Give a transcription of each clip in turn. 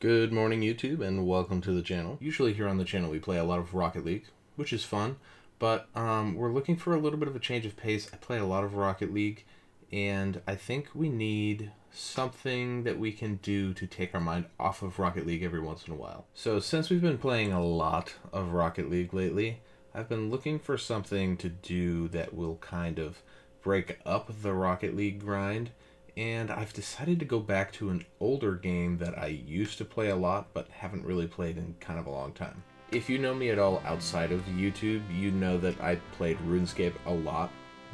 Good morning, YouTube, and welcome to the channel. Usually here on the channel we play a lot of Rocket League, which is fun, but we're looking for a little bit of a change of pace. I play a lot of Rocket League, and I think we need something that we can do to take our mind off of Rocket League every once in a while. So since we've been playing a lot of Rocket League lately, I've been looking for something to do that will kind of break up the Rocket League grind. And I've decided to go back to an older game that I used to play a lot, but haven't really played in kind of a long time. If you know me at all outside of YouTube, you know that I played RuneScape a lot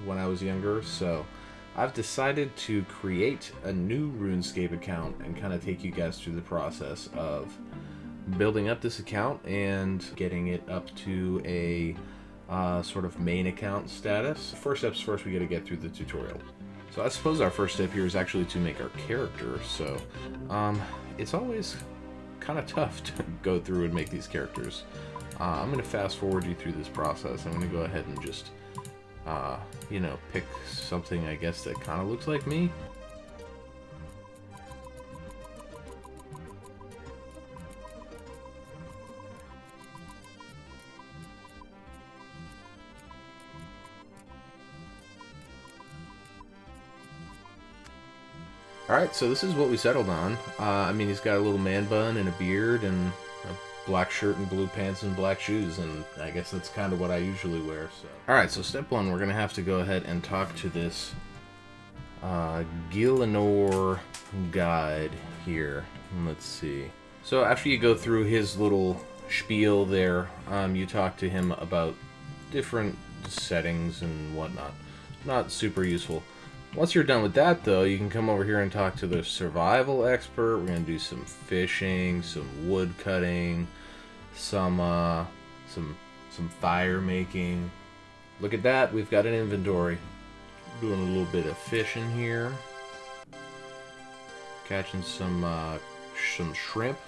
when I was younger, so I've decided to create a new RuneScape account and kind of take you guys through the process of building up this account and getting it up to a sort of main account status. First steps first, we got to get through the tutorial. So I suppose our first step here is actually to make our character, so it's always kind of tough to go through and make these characters. I'm going to fast forward you through this process. I'm going to go ahead and just, pick something, I guess, that kind of looks like me. Alright, so this is what we settled on. I mean, he's got a little man bun and a beard and a black shirt and blue pants and black shoes, and I guess that's kind of what I usually wear. So, alright, so step one, we're going to have to go ahead and talk to this Gillinor guide here. Let's see. So after you go through his little spiel there, you talk to him about different settings and whatnot. Not super useful. Once you're done with that, though, you can come over here and talk to the survival expert. We're going to do some fishing, some wood cutting, some fire making. Look at that, we've got an inventory. Doing a little bit of fishing here. Catching some shrimp.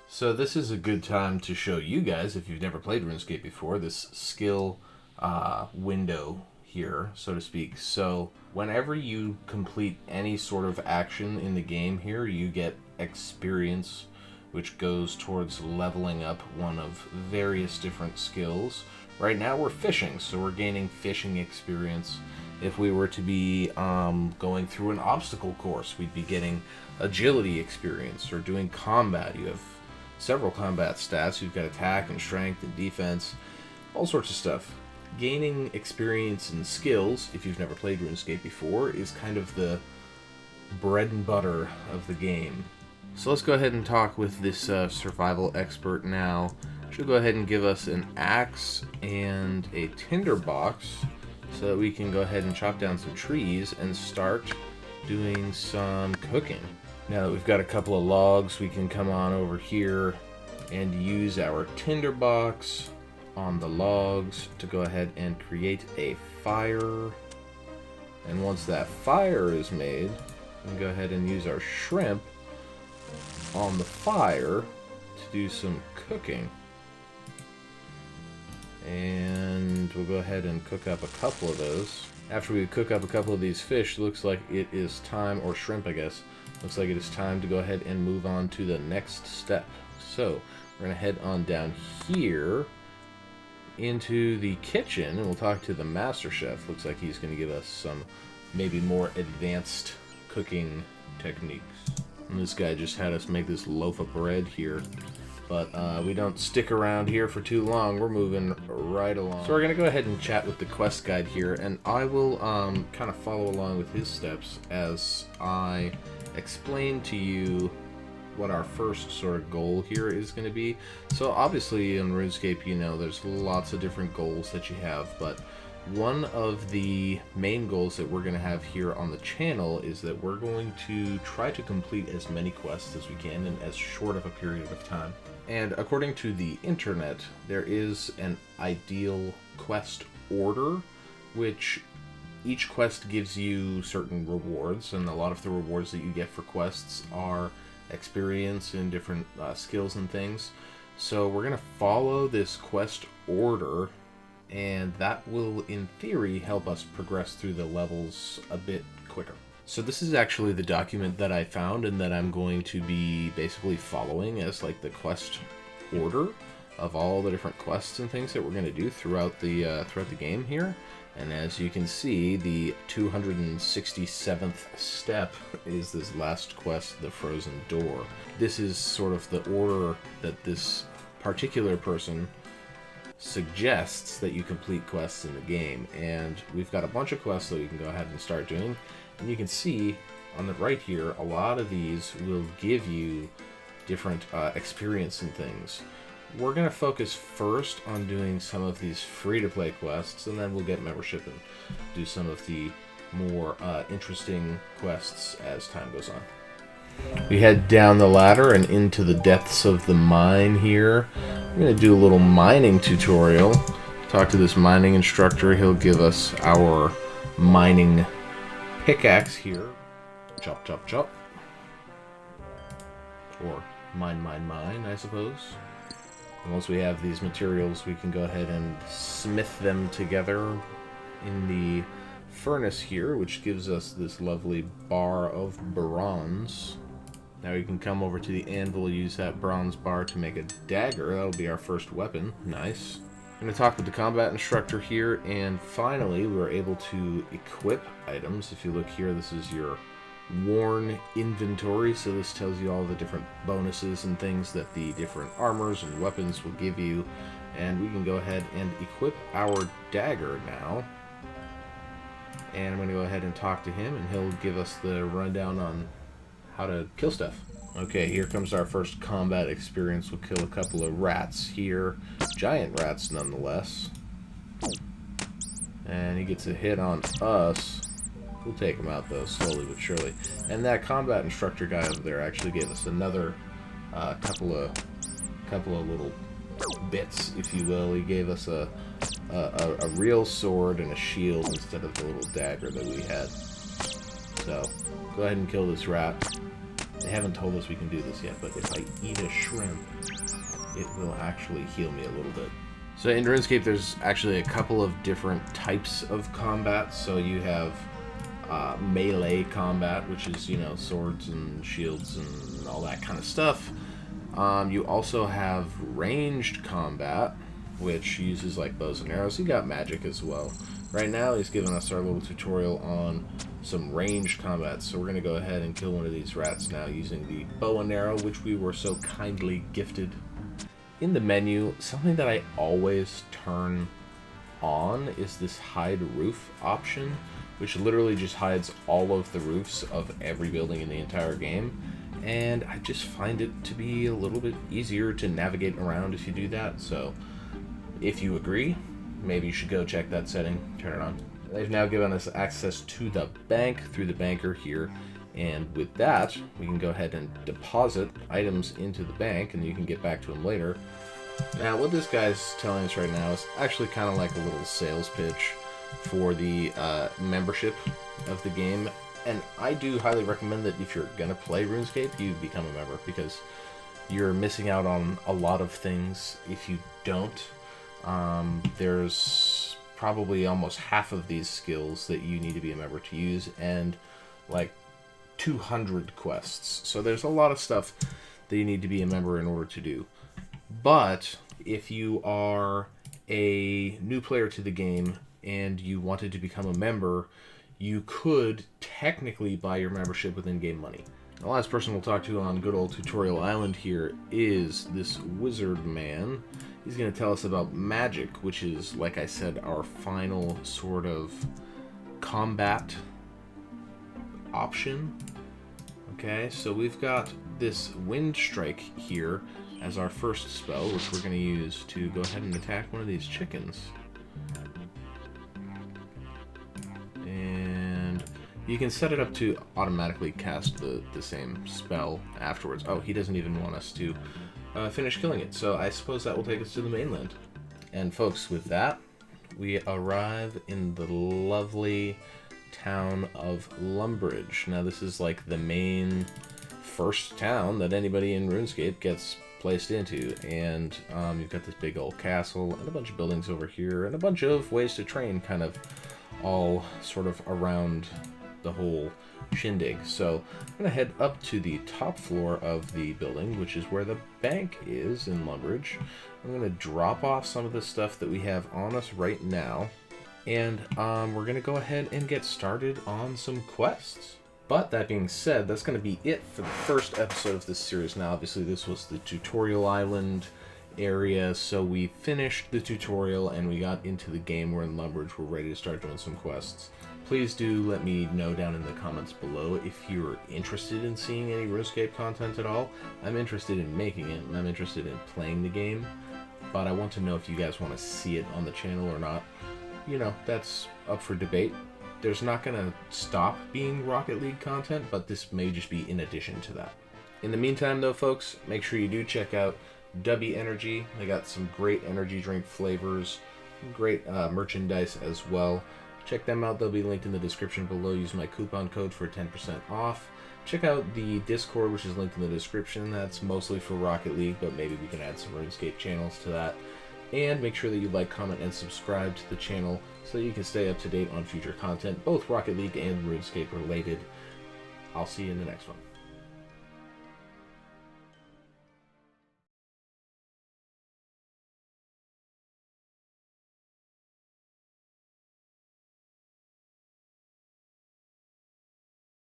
So this is a good time to show you guys, if you've never played RuneScape before, this skill window here, so to speak. So whenever you complete any sort of action in the game here, you get experience, which goes towards leveling up one of various different skills. Right now we're fishing, so we're gaining fishing experience. If we were to be going through an obstacle course, we'd be getting agility experience. Or doing combat, you have several combat stats. You've got attack and strength and defense, all sorts of stuff. Gaining experience and skills, if you've never played RuneScape before, is kind of the bread and butter of the game. So let's go ahead and talk with this survival expert now. She'll go ahead and give us an axe and a tinder box so that we can go ahead and chop down some trees and start doing some cooking. Now that we've got a couple of logs, we can come on over here and use our tinder box on the logs to go ahead and create a fire. And once that fire is made, we can go ahead and use our shrimp on the fire to do some cooking. And we'll go ahead and cook up a couple of those. After we cook up a couple of these fish, looks like it is time, or shrimp I guess, looks like it is time to go ahead and move on to the next step. So we're going to head on down here into the kitchen, and we'll talk to the master chef. Looks like he's going to give us some maybe more advanced cooking techniques. And this guy just had us make this loaf of bread here, but we don't stick around here for too long. We're moving right along. So we're going to go ahead and chat with the quest guide here, and I will kind of follow along with his steps as I explain to you what our first sort of goal here is going to be. So obviously in RuneScape, you know, there's lots of different goals that you have, but one of the main goals that we're going to have here on the channel is that we're going to try to complete as many quests as we can in as short of a period of time. And according to the internet, there is an ideal quest order, which each quest gives you certain rewards, and a lot of the rewards that you get for quests are experience in different skills and things. So we're going to follow this quest order, and that will in theory help us progress through the levels a bit quicker. So this is actually the document that I found and that I'm going to be basically following as like the quest order of all the different quests and things that we're going to do throughout the game here. And as you can see, the 267th step is this last quest, the Frozen Door. This is sort of the order that this particular person suggests that you complete quests in the game. And we've got a bunch of quests that we can go ahead and start doing. And you can see on the right here, a lot of these will give you different experience and things. We're going to focus first on doing some of these free-to-play quests, and then we'll get membership and do some of the more interesting quests as time goes on. We head down the ladder and into the depths of the mine here. We're going to do a little mining tutorial. Talk to this mining instructor. He'll give us our mining pickaxe here. Chop, chop, chop. Or mine, mine, mine, I suppose. And once we have these materials, we can go ahead and smith them together in the furnace here, which gives us this lovely bar of bronze. Now we can come over to the anvil, use that bronze bar to make a dagger. That'll be our first weapon. Nice. I'm going to talk with the combat instructor here, and finally we're able to equip items. If you look here, this is your worn inventory, so this tells you all the different bonuses and things that the different armors and weapons will give you, and we can go ahead and equip our dagger now. And I'm going to go ahead and talk to him, and he'll give us the rundown on how to kill stuff. Okay, here comes our first combat experience. We'll kill a couple of rats here, giant rats nonetheless, and he gets a hit on us. We'll take him out, though, slowly but surely. And that combat instructor guy over there actually gave us another couple of little bits, if you will. He gave us a real sword and a shield instead of the little dagger that we had. So, go ahead and kill this rat. They haven't told us we can do this yet, but if I eat a shrimp, it will actually heal me a little bit. So in RuneScape, there's actually a couple of different types of combat. So you have melee combat, which is, you know, swords and shields and all that kind of stuff. You also have ranged combat, which uses like bows and arrows. You got magic as well. Right now he's giving us our little tutorial on some ranged combat, so we're going to go ahead and kill one of these rats now using the bow and arrow, which we were so kindly gifted. In the menu, something that I always turn on is this hide roof option, which literally just hides all of the roofs of every building in the entire game, and I just find it to be a little bit easier to navigate around if you do that. So if you agree, maybe you should go check that setting, turn it on. They've now given us access to the bank through the banker here, and with that we can go ahead and deposit items into the bank, and you can get back to them later. Now what this guy's telling us right now is actually kind of like a little sales pitch for the membership of the game, and I do highly recommend that if you're gonna play RuneScape, you become a member, because you're missing out on a lot of things if you don't. There's probably almost half of these skills that you need to be a member to use, and like 200 quests. So there's a lot of stuff that you need to be a member in order to do. But if you are a new player to the game and you wanted to become a member, you could technically buy your membership with in-game money. The last person we'll talk to on good old Tutorial Island here is this wizard man. He's going to tell us about magic, which is, like I said, our final sort of combat option. Okay, so we've got this wind strike here as our first spell, which we're going to use to go ahead and attack one of these chickens. And you can set it up to automatically cast the same spell afterwards. Oh, he doesn't even want us to finish killing it, so I suppose that will take us to the mainland. And folks, with that, we arrive in the lovely town of Lumbridge. Now this is like the main first town that anybody in RuneScape gets placed into, and you've got this big old castle and a bunch of buildings over here and a bunch of ways to train kind of all sort of around the whole shindig. So I'm going to head up to the top floor of the building, which is where the bank is in Lumbridge. I'm going to drop off some of the stuff that we have on us right now, and we're going to go ahead and get started on some quests. But that being said, that's going to be it for the first episode of this series. Now, obviously, this was the tutorial island area, so we finished the tutorial and we got into the game. We're in Lumbridge. We're ready to start doing some quests. Please do let me know down in the comments below if you're interested in seeing any RuneScape content at all. I'm interested in making it, and I'm interested in playing the game, but I want to know if you guys want to see it on the channel or not. You know, that's up for debate. There's not going to stop being Rocket League content, but this may just be in addition to that. In the meantime, though, folks, make sure you do check out W Energy. They got some great energy drink flavors, great merchandise as well. Check them out. They'll be linked in the description below. Use my coupon code for 10% off. Check out the Discord, which is linked in the description. That's mostly for Rocket League, but maybe we can add some RuneScape channels to that. And make sure that you like, comment, and subscribe to the channel so that you can stay up to date on future content, both Rocket League and RuneScape related. I'll see you in the next one.